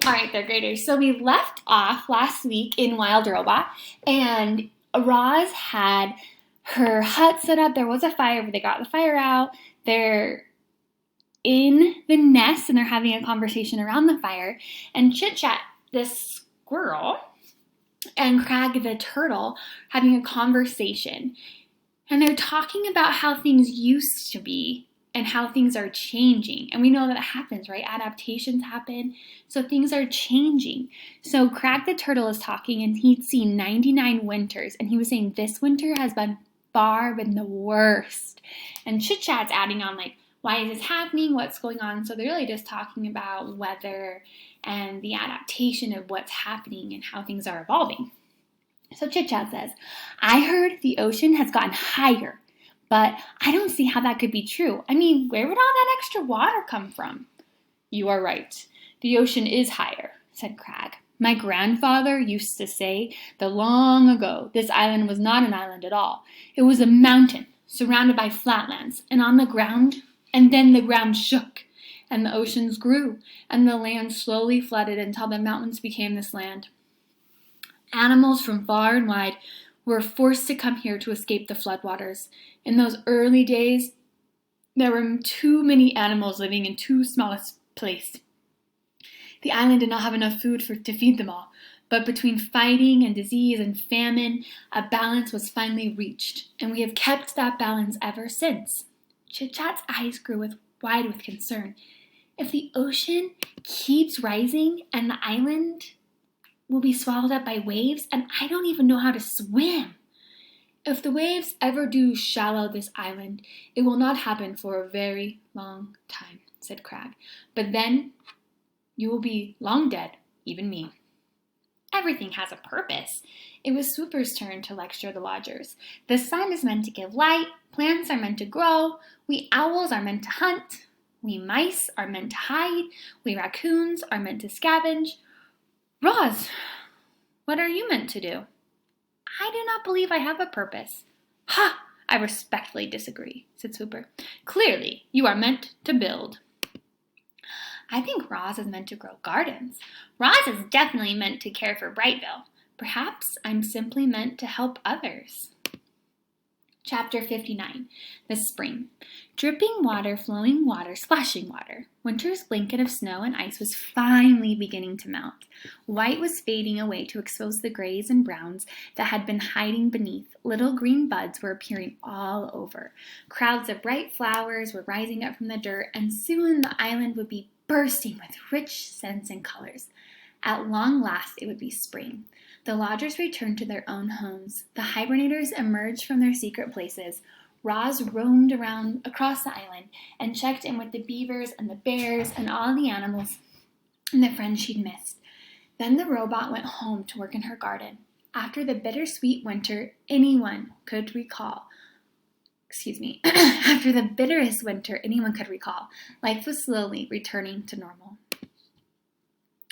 All right, third graders. So we left off last week in Wild Robot, and Roz had her hut set up. There was a fire, but they got the fire out. They're in the nest, and they're having a conversation around the fire. And Chit Chat, the squirrel, and Crag, the turtle, having a conversation. And they're talking about how things used to be and how things are changing. And we know that happens, right? Adaptations happen. So things are changing. So Crag the turtle is talking, and he'd seen 99 winters. And he was saying this winter has been the worst. And Chit Chat's adding on, like, why is this happening? What's going on? So they're really just talking about weather and the adaptation of what's happening and how things are evolving. So Chit Chat says, I heard the ocean has gotten higher, but I don't see how that could be true. I mean, where would all that extra water come from? You are right. The ocean is higher, said Crag. My grandfather used to say that long ago this island was not an island at all. It was a mountain surrounded by flatlands, and on the ground, and then the ground shook, and the oceans grew, and the land slowly flooded until the mountains became this land. Animals from far and wide were forced to come here to escape the floodwaters. In those early days, there were too many animals living in too small a place. The island did not have enough food to feed them all, but between fighting and disease and famine, a balance was finally reached, and we have kept that balance ever since. Chit Chat's eyes grew wide with concern. If the ocean keeps rising and the island will be swallowed up by waves, and I don't even know how to swim. If the waves ever do shallow this island, it will not happen for a very long time, said Crag. But then you will be long dead, even me. Everything has a purpose. It was Swooper's turn to lecture the lodgers. The sun is meant to give light, plants are meant to grow, we owls are meant to hunt, we mice are meant to hide, we raccoons are meant to scavenge. Roz, what are you meant to do? I do not believe I have a purpose. Ha! I respectfully disagree, said Swooper. Clearly, you are meant to build. I think Roz is meant to grow gardens. Roz is definitely meant to care for Brightville. Perhaps I'm simply meant to help others. Chapter 59, The Spring. Dripping water, flowing water, splashing water. Winter's blanket of snow and ice was finally beginning to melt. White was fading away to expose the grays and browns that had been hiding beneath. Little green buds were appearing all over. Crowds of bright flowers were rising up from the dirt, and soon the island would be bursting with rich scents and colors. At long last, it would be spring. The lodgers returned to their own homes. The hibernators emerged from their secret places. Roz roamed around across the island and checked in with the beavers and the bears and all the animals and the friends she'd missed. Then the robot went home to work in her garden. After the bittersweet winter after the bitterest winter anyone could recall, life was slowly returning to normal.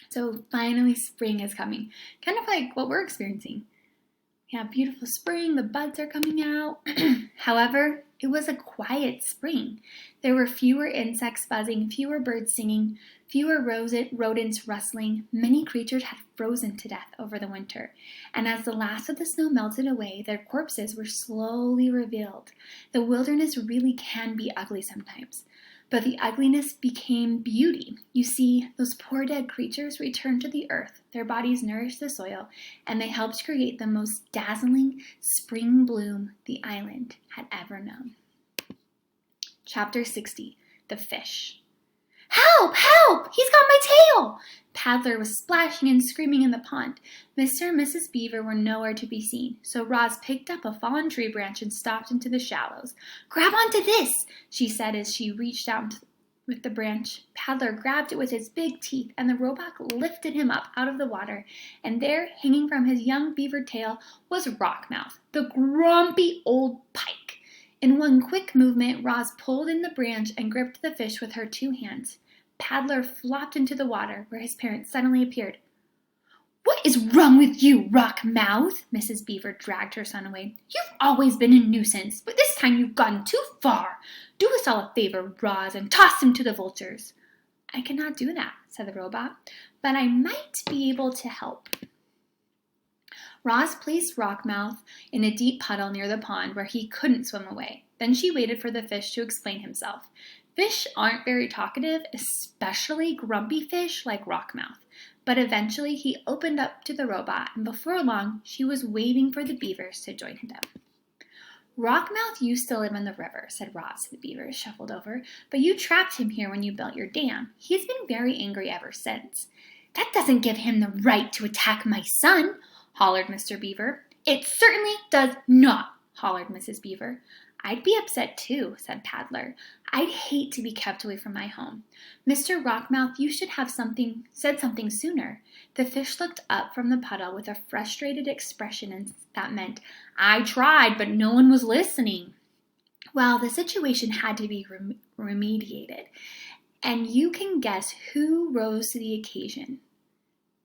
So finally spring is coming, kind of like what we're experiencing. Yeah, beautiful spring, the buds are coming out. However, it was a quiet spring. There were fewer insects buzzing, fewer birds singing, fewer rodents rustling. Many creatures had frozen to death over the winter, and as the last of the snow melted away, their corpses were slowly revealed. The wilderness really can be ugly sometimes. But the ugliness became beauty. You see, those poor dead creatures returned to the earth. Their bodies nourished the soil, and they helped create the most dazzling spring bloom the island had ever known. Chapter 60, The Fish. Help! Help! He's got my tail! Paddler was splashing and screaming in the pond. Mr. and Mrs. Beaver were nowhere to be seen, so Roz picked up a fallen tree branch and stopped into the shallows. Grab onto this, she said as she reached out with the branch. Paddler grabbed it with his big teeth, and the robot lifted him up out of the water, and there, hanging from his young beaver tail, was Rockmouth, the grumpy old pike. In one quick movement, Roz pulled in the branch and gripped the fish with her two hands. Paddler flopped into the water, where his parents suddenly appeared. What is wrong with you, Rockmouth? Mrs. Beaver dragged her son away. You've always been a nuisance, but this time you've gone too far. Do us all a favor, Roz, and toss him to the vultures. I cannot do that, said the robot. but I might be able to help. Roz placed Rockmouth in a deep puddle near the pond where he couldn't swim away. Then she waited for the fish to explain himself. Fish aren't very talkative, especially grumpy fish like Rockmouth. But eventually he opened up to the robot, and before long she was waiting for the beavers to join them. Rockmouth used to live in the river, said Roz to the beavers shuffled over, but you trapped him here when you built your dam. He's been very angry ever since. That doesn't give him the right to attack my son, hollered Mr. Beaver. It certainly does not, hollered Mrs. Beaver. I'd be upset too, said Paddler. I'd hate to be kept away from my home. Mr. Rockmouth, you should have said something sooner. The fish looked up from the puddle with a frustrated expression that meant, I tried, but no one was listening. Well, the situation had to be remediated, and you can guess who rose to the occasion.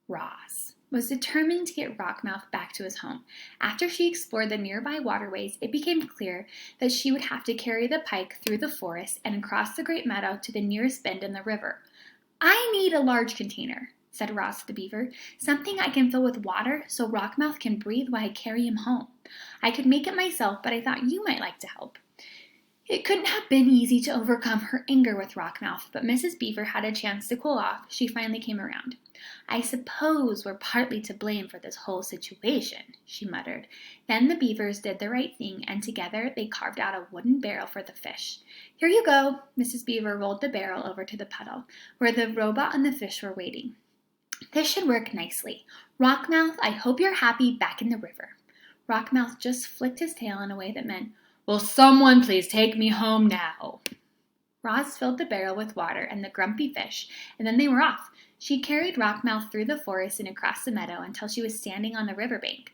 Roz was determined to get Rockmouth back to his home. After she explored the nearby waterways, it became clear that she would have to carry the pike through the forest and across the great meadow to the nearest bend in the river. I need a large container, said Roz to the beaver, something I can fill with water so Rockmouth can breathe while I carry him home. I could make it myself, but I thought you might like to help. It couldn't have been easy to overcome her anger with Rockmouth, but Mrs. Beaver had a chance to cool off. She finally came around. I suppose we're partly to blame for this whole situation, she muttered. Then the beavers did the right thing, and together they carved out a wooden barrel for the fish. Here you go. Mrs. Beaver rolled the barrel over to the puddle, where the robot and the fish were waiting. This should work nicely. Rockmouth, I hope you're happy back in the river. Rockmouth just flicked his tail in a way that meant, will someone please take me home now? Roz filled the barrel with water and the grumpy fish, and then they were off. She carried Rockmouth through the forest and across the meadow until she was standing on the riverbank.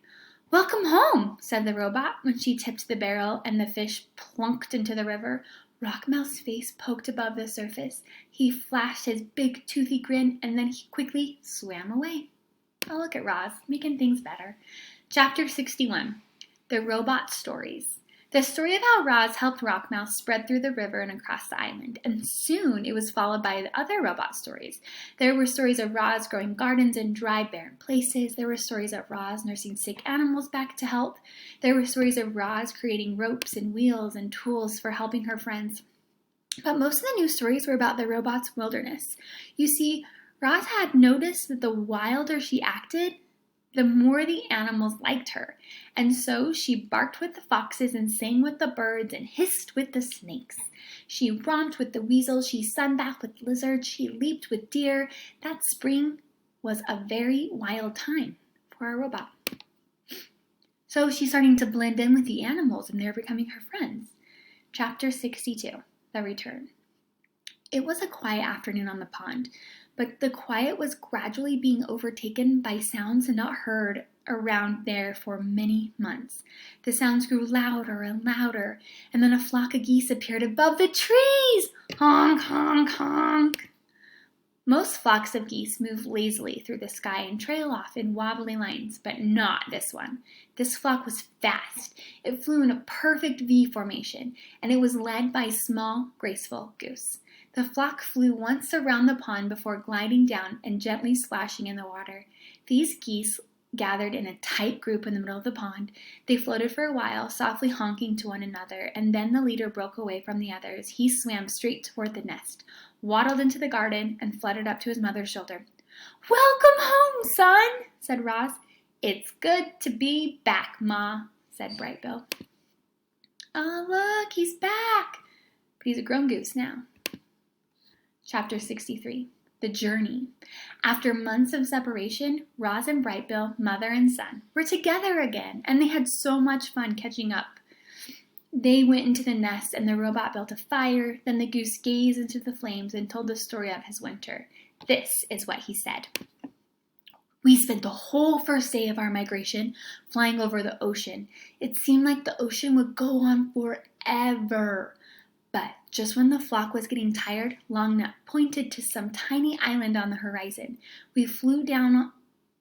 Welcome home, said the robot when she tipped the barrel and the fish plunked into the river. Rockmouth's face poked above the surface. He flashed his big toothy grin and then he quickly swam away. Oh, look at Roz, making things better. Chapter 61, The Robot Stories. The story of how Roz helped Rockmouth spread through the river and across the island, and soon it was followed by the other robot stories. There were stories of Roz growing gardens in dry, barren places. There were stories of Roz nursing sick animals back to health. There were stories of Roz creating ropes and wheels and tools for helping her friends. But most of the new stories were about the robot's wilderness. You see, Roz had noticed that the wilder she acted, the more the animals liked her, and so she barked with the foxes and sang with the birds and hissed with the snakes. She romped with the weasels, she sunbathed with lizards, she leaped with deer. That spring was a very wild time for a robot. So she's starting to blend in with the animals and they're becoming her friends. Chapter 62, The Return. It was a quiet afternoon on the pond, but the quiet was gradually being overtaken by sounds not heard around there for many months. The sounds grew louder and louder, and then a flock of geese appeared above the trees. Honk, honk, honk. Most flocks of geese move lazily through the sky and trail off in wobbly lines, but not this one. This flock was fast. It flew in a perfect V formation, and it was led by a small, graceful goose. The flock flew once around the pond before gliding down and gently splashing in the water. These geese gathered in a tight group in the middle of the pond. They floated for a while, softly honking to one another, and then the leader broke away from the others. He swam straight toward the nest, waddled into the garden, and fluttered up to his mother's shoulder. Welcome home, son, said Roz. It's good to be back, Ma, said Brightbill. Oh, look, he's back. But he's a grown goose now. Chapter 63, The Journey. After months of separation, Roz and Brightbill, mother and son, were together again, and they had so much fun catching up. They went into the nest, and the robot built a fire. Then the goose gazed into the flames and told the story of his winter. This is what he said. We spent the whole first day of our migration flying over the ocean. It seemed like the ocean would go on forever. But just when the flock was getting tired, Longnut pointed to some tiny island on the horizon. We flew down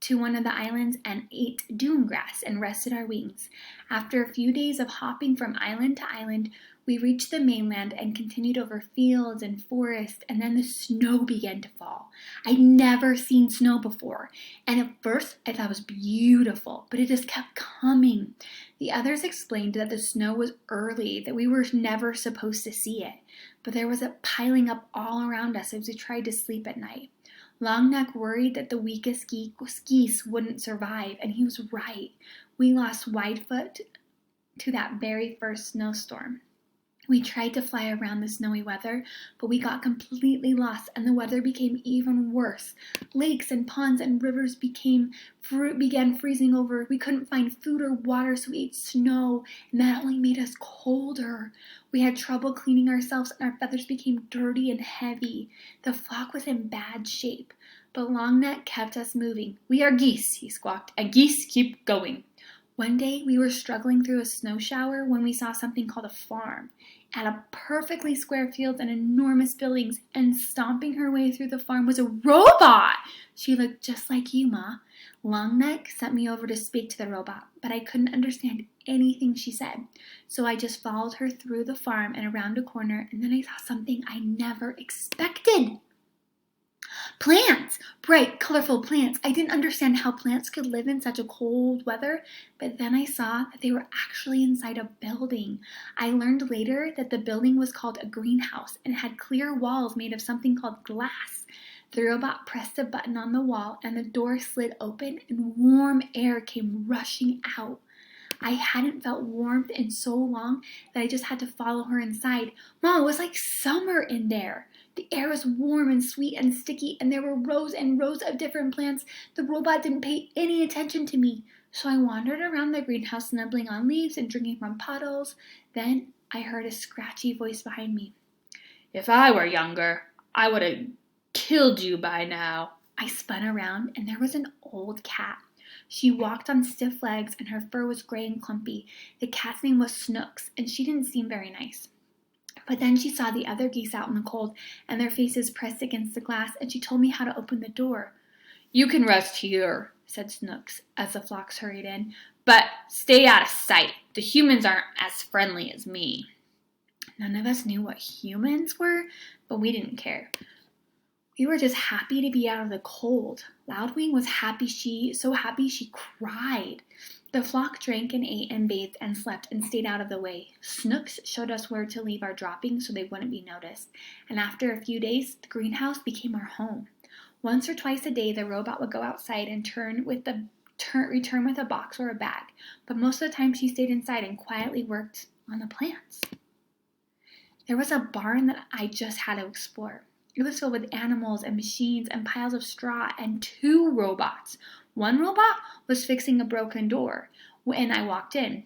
to one of the islands and ate dune grass and rested our wings. After a few days of hopping from island to island, We reached the mainland and continued over fields and forests, and then the snow began to fall. I'd never seen snow before, and at first I thought it was beautiful, but it just kept coming. The others explained that the snow was early, that we were never supposed to see it, but there was a piling up all around us as we tried to sleep at night. Longneck worried that the weakest geese wouldn't survive, and he was right. We lost Widefoot to that very first snowstorm. We tried to fly around the snowy weather, but we got completely lost and the weather became even worse. Lakes and ponds and rivers began freezing over. We couldn't find food or water, so we ate snow, and that only made us colder. We had trouble cleaning ourselves, and our feathers became dirty and heavy. The flock was in bad shape, but Longneck kept us moving. "We are geese," he squawked, "and geese keep going." One day, we were struggling through a snow shower when we saw something called a farm. It had a perfectly square field and enormous buildings, and stomping her way through the farm was a robot! She looked just like you, Ma. Longneck sent me over to speak to the robot, but I couldn't understand anything she said. So I just followed her through the farm and around a corner, and then I saw something I never expected. Plants! Bright, colorful plants. I didn't understand how plants could live in such a cold weather, but then I saw that they were actually inside a building. I learned later that the building was called a greenhouse and had clear walls made of something called glass. The robot pressed a button on the wall and the door slid open and warm air came rushing out. I hadn't felt warmth in so long that I just had to follow her inside. Mom, it was like summer in there. The air was warm and sweet and sticky, and there were rows and rows of different plants. The robot didn't pay any attention to me, so I wandered around the greenhouse nibbling on leaves and drinking from puddles. Then I heard a scratchy voice behind me. "If I were younger, I would have killed you by now." I spun around, and there was an old cat. She walked on stiff legs, and her fur was gray and clumpy. The cat's name was Snooks, and she didn't seem very nice. But then she saw the other geese out in the cold, and their faces pressed against the glass, and she told me how to open the door. "You can rest here," said Snooks as the flocks hurried in, "but stay out of sight. The humans aren't as friendly as me." None of us knew what humans were, but we didn't care. We were just happy to be out of the cold. Loudwing was so happy she cried. The flock drank and ate and bathed and slept and stayed out of the way. Snooks showed us where to leave our droppings so they wouldn't be noticed. And after a few days, the greenhouse became our home. Once or twice a day, the robot would go outside and return with a box or a bag. But most of the time, she stayed inside and quietly worked on the plants. There was a barn that I just had to explore. It was filled with animals and machines and piles of straw and 2 robots. One robot was fixing a broken door when I walked in.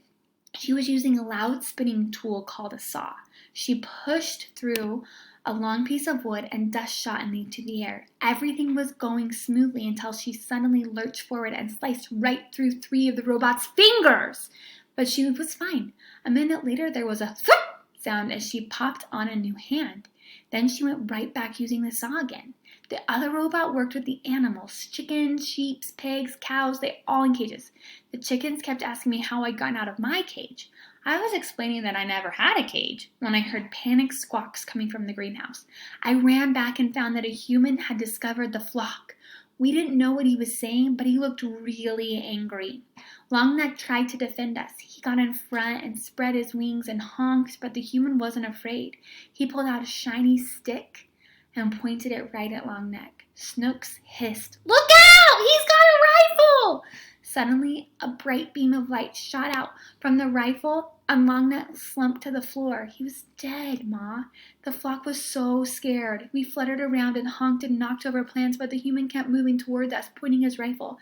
She was using a loud spinning tool called a saw. She pushed through a long piece of wood and dust shot into the air. Everything was going smoothly until she suddenly lurched forward and sliced right through 3 of the robot's fingers. But she was fine. A minute later, there was a thwip sound as she popped on a new hand. Then she went right back using the saw again. The other robot worked with the animals, chickens, sheep, pigs, cows, they all in cages. The chickens kept asking me how I'd gotten out of my cage. I was explaining that I never had a cage when I heard panicked squawks coming from the greenhouse. I ran back and found that a human had discovered the flock. We didn't know what he was saying, but he looked really angry. Longneck tried to defend us. He got in front and spread his wings and honked, but the human wasn't afraid. He pulled out a shiny stick and pointed it right at Longneck. Snooks hissed, "Look out! He's got a rifle!" Suddenly, a bright beam of light shot out from the rifle, and Longneck slumped to the floor. He was dead, Ma. The flock was so scared. We fluttered around and honked and knocked over plants, but the human kept moving toward us, pointing his rifle.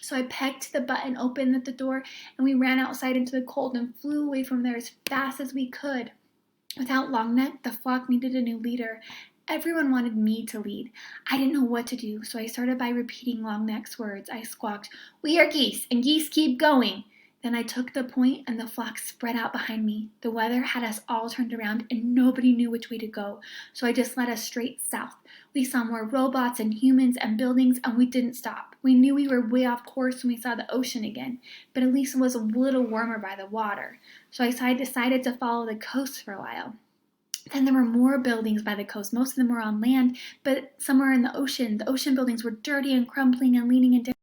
So I pegged the button open at the door, and we ran outside into the cold and flew away from there as fast as we could. Without Longneck, the flock needed a new leader. Everyone wanted me to lead. I didn't know what to do, so I started by repeating Longneck's words. I squawked, "We are geese, and geese keep going." Then I took the point and the flock spread out behind me. The weather had us all turned around and nobody knew which way to go, so I just led us straight south. We saw more robots and humans and buildings, and we didn't stop. We knew we were way off course when we saw the ocean again, but at least it was a little warmer by the water, so I decided to follow the coast for a while. Then there were more buildings by the coast. Most of them were on land, but some were in the ocean. The ocean buildings were dirty and crumbling and leaning in different